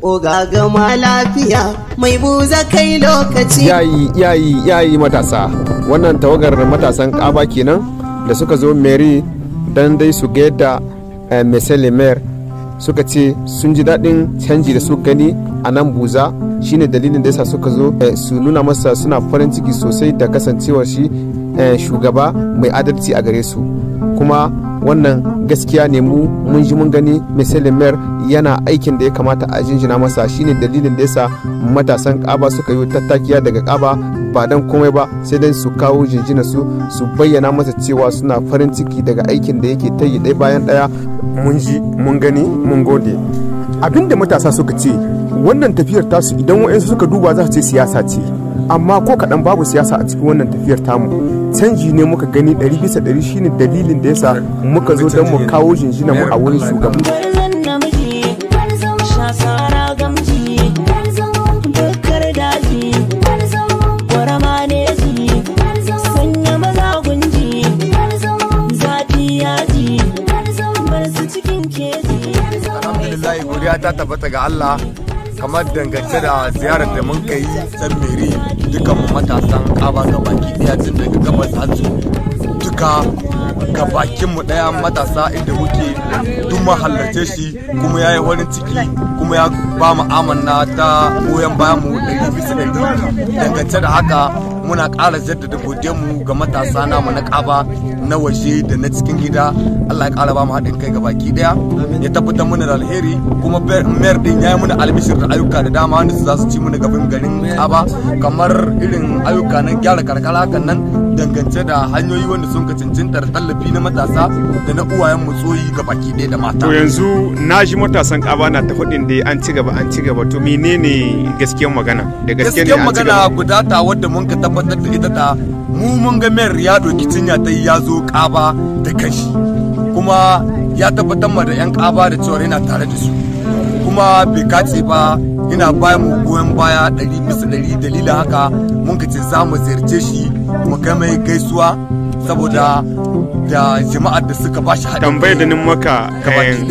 oga gama lafiya mai buza kai lokaci. Yayi matasa, wannan tawagar matasan Kaba kenan da suka zo Mary dan dai su ga yadda Monsieur Maire suka ce sun ji daɗin canji da su gani a nan buza, shine dalilin da yasa suka zo su nuna masa suna farin ciki sosai da kasancewar shi shugaba mai adalci a gare su. Kuma wannan gaskiya ne, mun ji mun gani Monsieur Maire yana aikin da ya kamata a jinjina masa, shine dalilin da yasa matasan Kaba suka yi tattakiya daga Kaba ba dan komai ba sai dan su kawo jinjina su bayyana masa cewa suna farin ciki daga aikin da yake ta yi ɗaya bayan ɗaya. Mun ji mun gani mun gode. Abinda matasa suka ce wannan tafiyar tasu idan wa'ansu suka duba za su ce siyasa ce, amma ko kaɗan babu siyasa a cikin wannan tafiyar tamu. Canji ne muka gani 100% shine dalilin da yasa muka zo don mu kawo jinjina mu a wurin shugaban. Alhamdulillah, godiya ta tabbata ga Allah, kamar dangance da ziyarar da mun kai can Mary, dukan matasan Kaba ga baki daya tun daga gabas har duka ga bakin mu daya matasa inda muke duk mun halarce shi, kuma yayi farin ciki kuma ya ba mu amanna ta goyon bayan mu 100%. Dangance da haka muna ƙara jaddada godiyarmu ga matasa namu na Kaba na waje da na cikin gida. Allah ya ƙara ba mu haɗin kai ga baki ɗaya, ya tabbatar mana da alheri. Kuma mayor din ya yi mana albishir da ayyuka da dama wanda su za su ci mana gaban garin Kaba, kamar irin ayyuka na gyara karkara hakan nan, dangance da hanyoyi wanda sun ka cancanta da tallafi na matasa da na uwayen mu tsoyi ga baki ɗaya da mata. To yanzu na ji matasan Kaba na ta faɗin da an ci gaba, to menene gaskiyar magana? Da gaskiyar magana guda ta wadda mun ka tabbatar da ita ta, mu mun ga mayor ya doki cinya ta ya zo Kaba da kashi, kuma ya tabbatar ma da 'yan Kaba da cewa yana tare da su, kuma bai kace ba, yana bayan mu goyon baya 100%. Dalilin haka mun ka ce za mu ziyarce shi mu kai mai gaisuwa saboda da jama'ar da suka ba shi haɗin. Tambayar da nin maka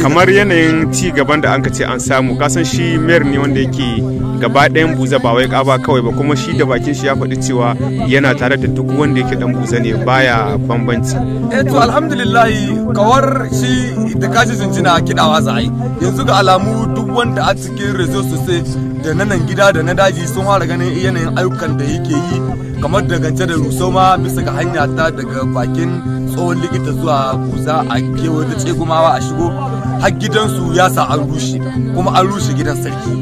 kamar yanayin ci gaban da an ka ce an samu, kasan shi mayor ne wanda yake gaba ɗayan buza ba wai Kaba kawai ba, kuma shi da bakin shi ya faɗi cewa yana tare da duk wanda yake dan buza ne, baya bambanci. To alhamdulillah, kawar shi da kashi jinjina kiɗawa za a yi yanzu ga alamu duk wanda a cikin rezo sosai da na nan gida da na daji sun fara ganin yanayin ayyukan da yake yi, kamar dangance da Rusau ma bisa ga hanya ta daga bakin tsohon likita zuwa buza a kewaye da Tsegumawa a shigo har gidansu ya sa an rushe, kuma an rushe gidan sarki.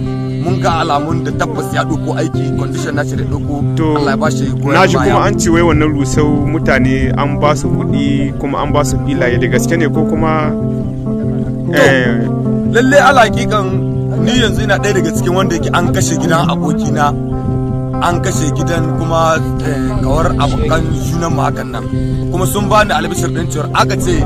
Mun ga alamun da tabbas ya ɗauko aiki, condition na shi da ɗauko. Allah ya ba shi goyon baya. Na ji kuma an ce wai wannan Rusau mutane an ba su kuɗi kuma an ba su filaye, da gaske ne ko kuma? Lalle alaƙiƙan ni yanzu ina ɗaya daga cikin wanda yake an kashe gidan abokina, an kashe gidan kuma kawar abokan junan mu hakan nan, kuma sun ba ni albishir ɗin cewar aka ce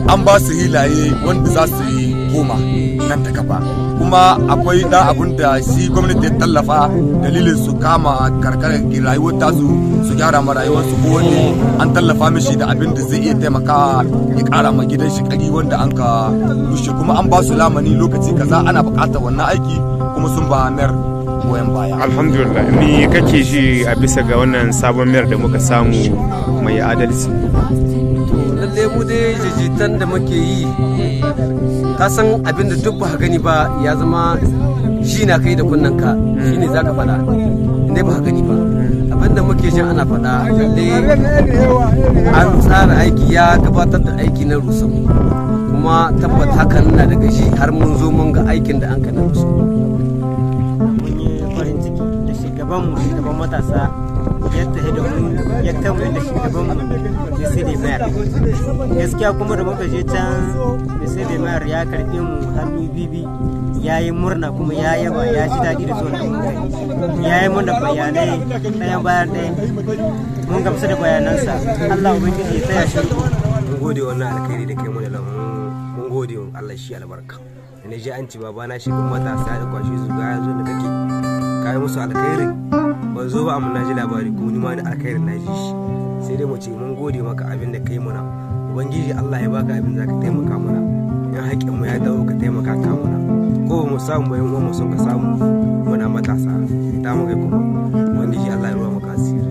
an ba su hilaye wanda za su yi 10 nan ta gaba. Kuma akwai ɗan abun da shi gwamnati ya tallafa dalilin su kama karkarar rayuwar tasu su gyara ma rayuwarsu, ko wani an tallafa mishi da abin da zai iya taimakawa ya ƙara ma gidan shi ƙari wanda an ka rushe, kuma an ba su lamani lokaci kaza ana buƙatar wannan aiki, kuma sun ba mayar goyon baya. Alhamdulillah, ni kake ji a bisa ga wannan sabon mayar da muka samu mai adalci? Lalle mu dai jijitan da muke yi, ka san abin da duk ba gani ba ya zama shi na kai da kunnanka, shi ne za ka faɗa inda ba gani ba. Abin da muke jin ana faɗa, lalle an tsara aiki, ya gabatar da aiki na Rusau, kuma tabbata hakan na daga shi har mun zo mun ga aikin da an kana Rusau. Mun yi farin ciki da shugaban matasa yadda da mu ya kama da shugaban mu ya sai da mayar gaskiya, kuma da muka je can ya sai da mayar ya karɓe mu hannu bibi, ya yi murna kuma ya yaba, ya ji daɗi da zuwa da mu kai, ya yi mana bayanai ɗaya bayan ɗaya, mun gamsu da bayanansa. Allah ubangiji ya taya shi. Mun gode wannan alkhairi da kai mana lamu, mun gode wa Allah shi albarka. Da ji an ci babana shi kuma matasa da kwashi su ga yanzu da kake kai musu alkhairi, ban zo ba amma na ji labari kuma ni ma da alkhairin na ji shi, sai dai mu ce mun gode maka abin da kai mana. Ubangiji Allah ya baka abin da ka taimaka mana, in haƙƙin mu ya dawo ka taimaka ka mana, ko mu samu bayan uwan mu sun ka samu muna matasa da mu kai kuma wanda shi Allah ya ruwa maka asiri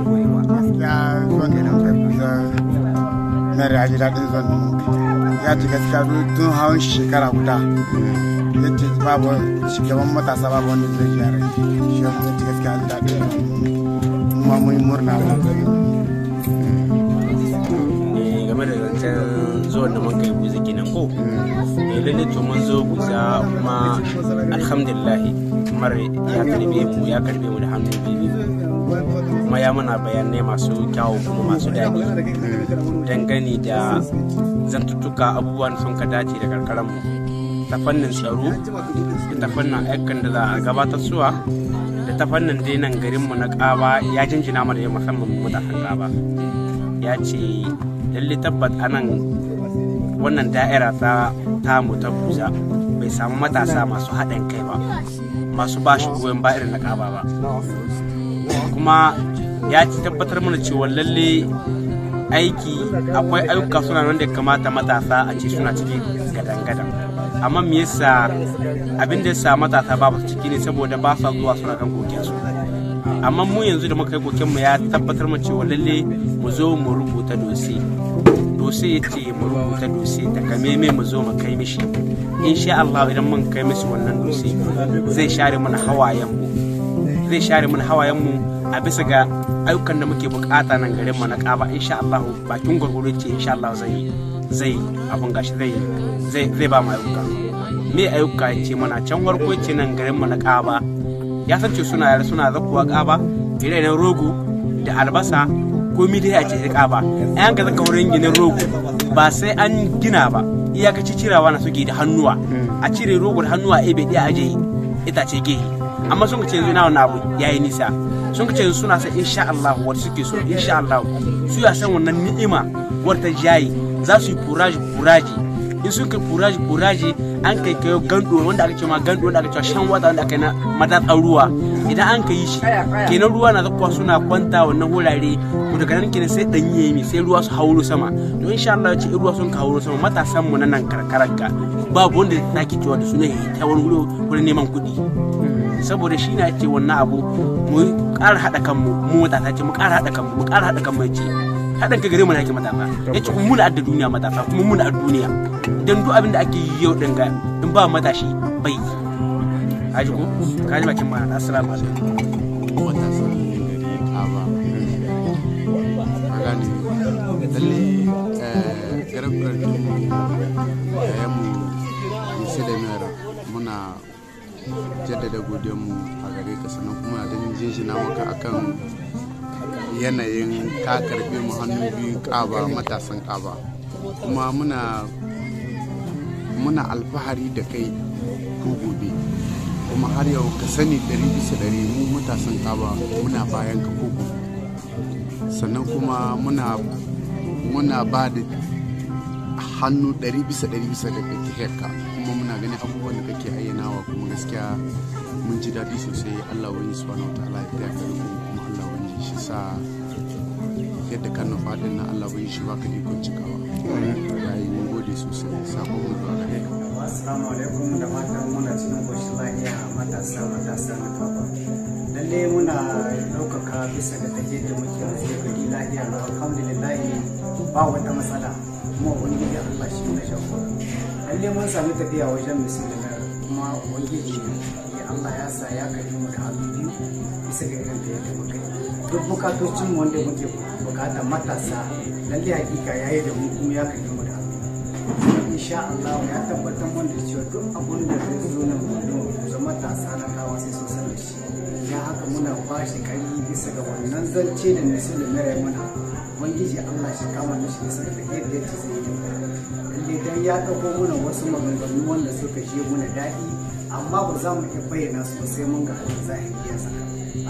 goyi ma ya zuwan da nan kai kusa na raji daɗin zuwan ya ci gaskiya tun hawan shekara guda ya ce babu shugaban matasa babu wanda zai gyara shi ya ci gaskiya daɗin kuma mun murna game da zancen zuwan da mun kai buza kenan ko lalle to mun zo buza kuma alhamdulillah kamar ya karbe mu da hannu biyu kuma ya mana bayanai masu kyawu kuma masu daɗi dangane da zantuttuka abubuwan sun ka dace da karkaran mu ta fannin tsaro da ta fannin aikan da za a gabatar suwa da ta fannin dai nan garinmu na Kaba ya jinjina mana da musamman mutanen Kaba ya ce lalle tabbat anan wannan da'ira ta mu ta buza bai samu matasa masu haɗin kai ba masu ba shi goyon ba irin na Kaba ba kuma ya ci tabbatar mana cewa lalle akwai ayyuka suna nan da kamata matasa a ce suna cikin gadan-gadan amma me yasa abin da yasa matasa ba su ciki ne saboda ba sa zuwa suna kan kokensu amma mu yanzu da muka yi kokenmu ya tabbatar mu cewa lalle mu zo mu rubuta dose ya ce mu rubuta dose ta kameme mu zo mu kai mishi insha Allah idan mun kai mishi wannan dose zai share mana hawayen mu a bisa ga ayyukan da muke bukata nan garin mu na Kaba insha Allah bakin gurguru ce insha Allah zai abun gashi zai ba mu ayyuka me ayyuka ce mana can warko ce nan garin mu na Kaba ya san ce suna zakuwa Kaba irin rogo da albasa ko mi dai a ce Kaba ayan ga zaka wurin ginin rogo ba sai an gina ba iyakaci cirawa na suke da hannuwa a cire rogo da hannuwa ebe dai aje itace gehe amma sun ce yanzu ina wannan abu yayi nisa sun ce suna san insha Allah wanda suke so insha Allah su ya san wannan ni'ima wata jayi za su yi furaji in sun kai furaji an kai gando wanda aka ce ma gando wanda aka ce shan wata wanda aka yi na madatsan ruwa idan an kai shi kenan ruwa na zakuwa suna kwanta wannan wurare ko daga nan kenan sai danye mi sai ruwa su hauro sama to insha Allah ya ce ruwa sun ka hauro sama matasan mu na nan karkarar ga babu wanda zaki cewa da suna ta wani wurin neman kuɗi saboda shi na ce wannan abu mu ƙara haɗa kanmu mu matasa ce mu ƙara haɗa kanmu ya ce haɗin ka gare mu na ke matasa ya ce kuma muna adda duniya matasa kuma muna a duniya don duk abin da ake yi yau ɗin ga in ba matashi bai yi haji ko ka ji bakin mana assalamu alaikum matasan gari Kaba a gani lalle garkurar yayanmu musulmiyar muna jaddada godiyarmu a gare ka sannan kuma da jinjina maka akan yanayin ka karbe mu hannu biyu Kaba matasan Kaba kuma muna alfahari da kai ko gobe kuma har yau ka sani 100% mu matasan Kaba muna bayan ka ko gobe sannan kuma muna ba da hannu 100% da kake ka kuma muna ganin abubuwan da kake ayyanawa kuma gaskiya mun ji daɗi sosai. Allah wani subhanahu wataala ya taya ka kuma Allah wani shi sa yadda kan nufa din nan Allah wani shi baka ikon cikawa yayi mun gode sosai sabon mu zuwa gare ka. Assalamu alaikum da fatan muna cikin koshin lafiya matasa na Kaba lalle muna ɗaukaka bisa ga tafiyar da muke yanzu gari lafiya na alhamdulillah ba wata matsala kuma ubangiji Allah shi ne jagora lalle mun sami tafiya wajen musulmi kuma ubangiji Allah ya sa ya karbi mu da hannu biyu bisa ga irin da yadda muka yi duk bukatocin mu wanda muke bukata matasa lalle hakika yayi da mu kuma ya karbi mu da hannu insha Allah ya tabbatar mun da cewa duk abun da zai zo nan mu zama matasa na Kawa sai so sanar shi ya haka muna bashi kari bisa ga wannan zance da musulmi ya muna ubangiji Allah shi kama mishi bisa ga yadda yake zai yi lalle dan ya dauko muna wasu maganganu wanda suka je muna daɗi amma ba za mu iya bayyana su ba sai mun ga abin zahiri ya saka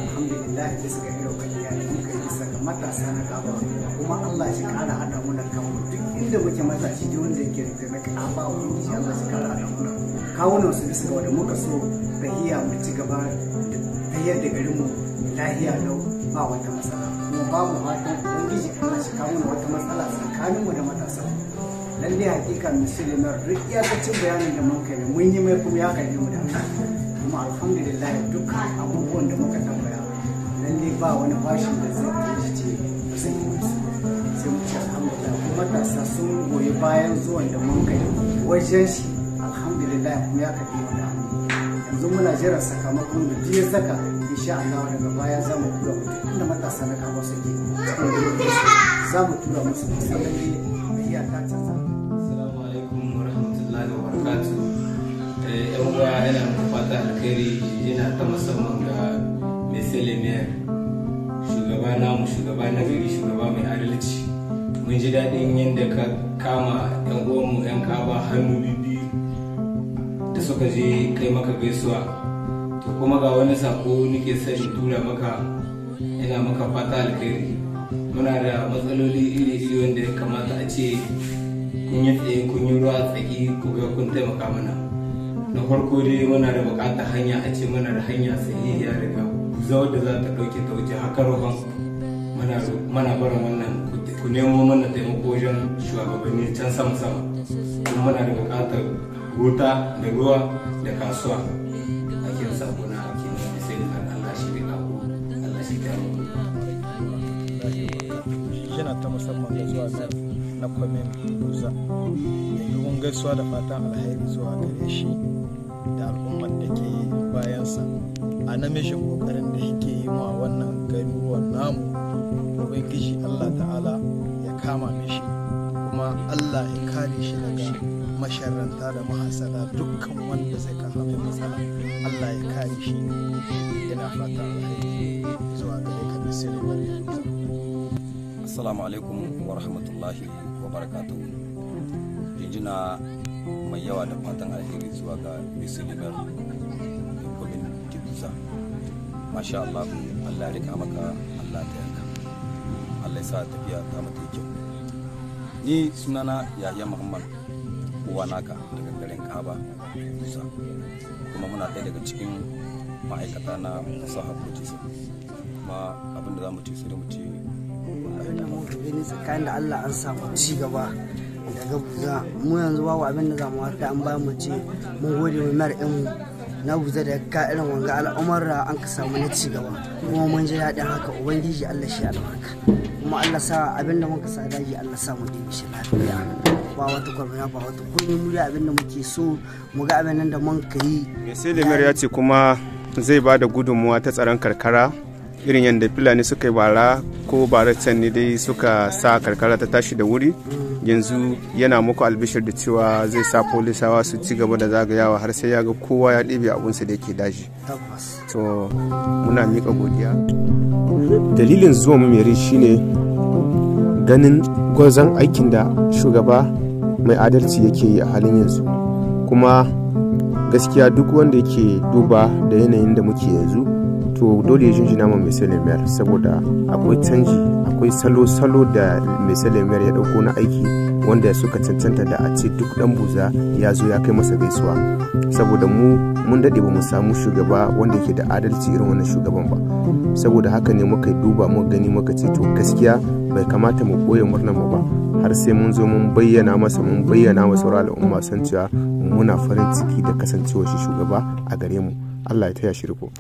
alhamdulillah bisa ga irin kwaliya da muka yi bisa ga matasa na Kaba kuma Allah shi kara hada muna kanmu duk inda muke matashi da wanda yake da na Kaba ubangiji Allah shi kara hada muna kawunan su bisa ga wanda muka so tahiya mu ci gaba da tahiyar da garin mu lahiya lau ba wata matsala kuma babu fatan ubangiji Allah shi kawo wata matsala tsakaninmu da matasa lalle hakika musulmar duk iyakacin bayanin da mun kai mun yi mai kuma ya karbi mu da kuma alhamdulillah dukkan abubuwan da muka tambaya lalle ba wani bashin da zai ce ba sai mu ce alhamdulillah kuma matasa sun goyi bayan zuwan da mun kai wajen shi alhamdulillah kuma ya karbi mu da yanzu muna jiran sakamakon da jiya zaka insha Allah daga baya za mu tura mutum inda matasa na kawo suke za mu tura musu musallaci da iyaka ta sa. Assalamu alaikum wa rahmatullahi wa barakatuh. Yan uwa yana muku fata alkhairi yana ta musamman ga Monsieur le Maire, shugaba namu, shugaba na gari, shugaba mai adalci. Mun ji daɗin yadda ka kama yan uwanmu yan kaba hannu biyu da suka je kai maka gaisuwa. To kuma ga wani sako nake son tura maka, ina maka fata alkhairi. Muna da matsaloli iri-iri wanda ya kamata a ce kun yi tsaye kun yi ruwa tsaki ku ga kun taimaka mana. Na farko dai muna da bukatar hanya, a ce muna da hanya sahihiya daga zawar da za ta ɗauke ta wuce haka rohon. Muna barin wannan ku nemo mana taimako wajen shugabanni can sama-sama. Kuma muna da bukatar wuta da ruwa da kasuwa. Ake sako na ake nuna sai da Allah shi da kawo, Allah shi da yana ta musamman da zuwa na kwamin buza da yiwuwan gaisuwa da fatan alheri zuwa gare shi da al'ummar da ke bayansa a namijin kokarin da yake yi ma wannan garuruwan namu. Ubangiji Allah ta'ala ya kama mishi kuma Allah ya kare shi daga masharranta da mahasada, dukkan wanda zai kawo mai matsala Allah ya kare shi. Yana fata alheri zuwa gare ka da sirri. Assalamu alaikum wa rahmatullahi wa barakatuh. Jinjina mai yawa da fatan alheri zuwa ga musulmar kwabin Kibuza. Masha Allah, Allah ya rika maka, Allah ta yanka, Allah ya sa tafiya ta mata kyau. Ni sunana Yahya Muhammad uwa naka daga garin Kaba Kibuza, kuma muna ɗaya daga cikin ma'aikata na fasaha Buddhism. Kuma abinda za mu ce sai da mu ce gani tsakanin da Allah an samu ci gaba daga buza. Mu yanzu babu abin da zamu wata an ba mu ce mun gode wa mayar mu na buza da ka irin wanga al'amarra an ka samu na ci gaba, kuma mun ji daɗin haka. Ubangiji Allah shi albarka, kuma Allah sa abin da muka sa daji Allah sa mu dinga shi lafiya, ba wata gwamnati ba wata komai. mu da abin da muke so mu ga abin nan da mun kai. Monsieur le Maire ya ce kuma zai ba da gudunmuwa ta tsaron karkara irin yadda Fulani suka yi bara ko bara can ne dai suka sa karkara ta tashi da wuri. Yanzu yana muku albishir da cewa zai sa polisawa su ci gaba da zagayawa har sai ya ga kowa ya ɗebe abunsa da yake daji. To muna miƙa godiya. Dalilin zuwa mu Meri shine ganin gwazon aikin da shugaba mai adalci yake yi a halin yanzu, kuma gaskiya duk wanda yake duba da yanayin da muke yanzu to dole ya jinjina ma Monsieur le Maire, saboda akwai canji, akwai salo-salo da Monsieur le Maire ya dauko na aiki wanda suka cancanta da a ce duk dan buza ya zo ya kai masa gaisuwa, saboda mun dade ba mu samu shugaba wanda yake da adalci irin wannan shugaban ba. Saboda haka ne muka duba mu gani muka ce to gaskiya bai kamata mu boye murnar mu ba, har sai mun zo mun bayyana masa sauran al'umma san cewa muna farin ciki da kasancewar shi shugaba a gare mu. Allah ya taya shi riko.